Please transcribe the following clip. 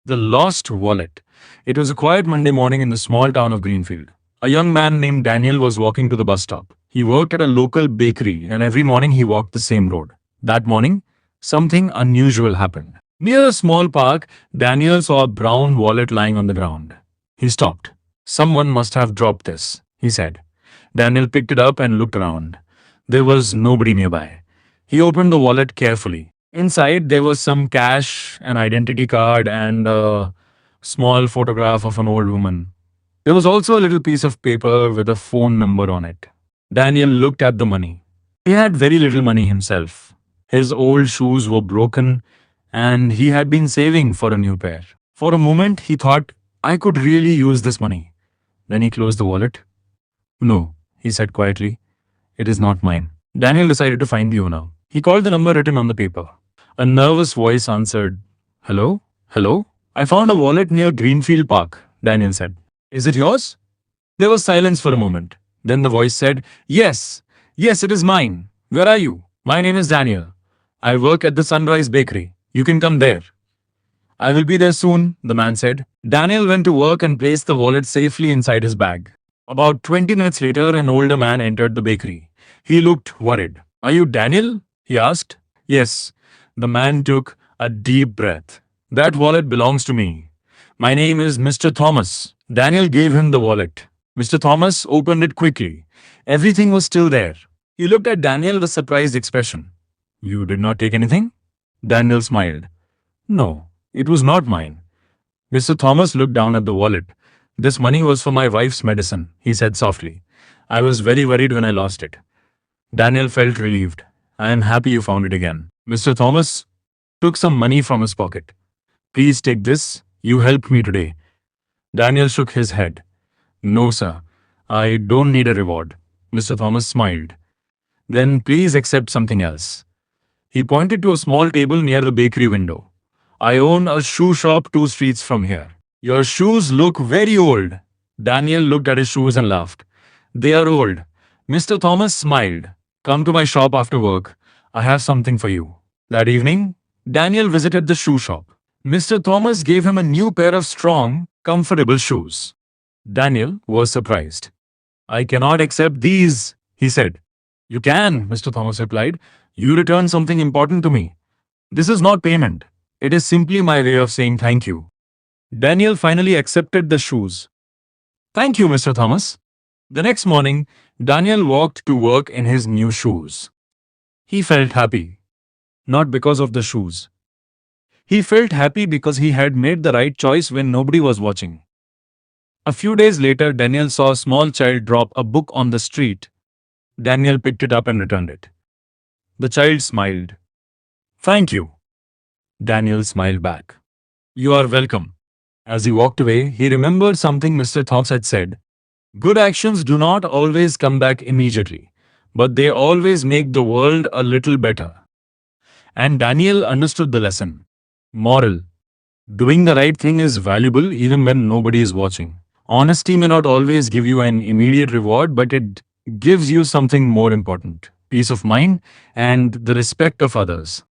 The Lost Wallet. It was a quiet Monday morning in the small town of Greenfield. A young man named Daniel was walking to the bus stop. He worked at a local bakery and every morning he walked the same road. That morning, something unusual happened. Near a small park, Daniel saw a brown wallet lying on the ground. He stopped. Someone must have dropped this, he said. Daniel picked it up and looked around. There was nobody nearby. He opened the wallet carefully. Inside, there was some cash, an identity card, and a small photograph of an old woman. There was also a little piece of paper with a phone number on it. Daniel looked at the money. He had very little money himself. His old shoes were broken, and he had been saving for a new pair. For a moment, he thought, I could really use this money. Then he closed the wallet. No, he said quietly. It is not mine. Daniel decided to find the owner. He called the number written on the paper. A nervous voice answered, Hello? Hello? I found a wallet near Greenfield Park, Daniel said. Is it yours? There was silence for a moment. Then the voice said, Yes, it is mine. Where are you? My name is Daniel. I work at the Sunrise Bakery. You can come there. I will be there soon, the man said. Daniel went to work and placed the wallet safely inside his bag. About 20 minutes later, an older man entered the bakery. He looked worried. Are you Daniel? He asked. Yes. The man took a deep breath. That wallet belongs to me. My name is Mr. Thomas. Daniel gave him the wallet. Mr. Thomas opened it quickly. Everything was still there. He looked at Daniel with a surprised expression. You did not take anything? Daniel smiled. No, it was not mine. Mr. Thomas looked down at the wallet. This money was for my wife's medicine, he said softly. I was very worried when I lost it. Daniel felt relieved. I am happy you found it again. Mr. Thomas took some money from his pocket. Please take this. You helped me today. Daniel shook his head. No, sir. I don't need a reward. Mr. Thomas smiled. Then please accept something else. He pointed to a small table near the bakery window. I own a shoe shop 2 streets from here. Your shoes look very old. Daniel looked at his shoes and laughed. They are old. Mr. Thomas smiled. Come to my shop after work. I have something for you. That evening, Daniel visited the shoe shop. Mr. Thomas gave him a new pair of strong, comfortable shoes. Daniel was surprised. I cannot accept these, he said. You can, Mr. Thomas replied. You returned something important to me. This is not payment. It is simply my way of saying thank you. Daniel finally accepted the shoes. Thank you, Mr. Thomas. The next morning, Daniel walked to work in his new shoes. He felt happy. Not because of the shoes. He felt happy because he had made the right choice when nobody was watching. A few days later, Daniel saw a small child drop a book on the street. Daniel picked it up and returned it. The child smiled. Thank you. Daniel smiled back. You are welcome. As he walked away, he remembered something Mr. Thomas had said. Good actions do not always come back immediately, but they always make the world a little better. And Daniel understood the lesson. Moral. Doing the right thing is valuable even when nobody is watching. Honesty may not always give you an immediate reward, but it gives you something more important. Peace of mind and the respect of others.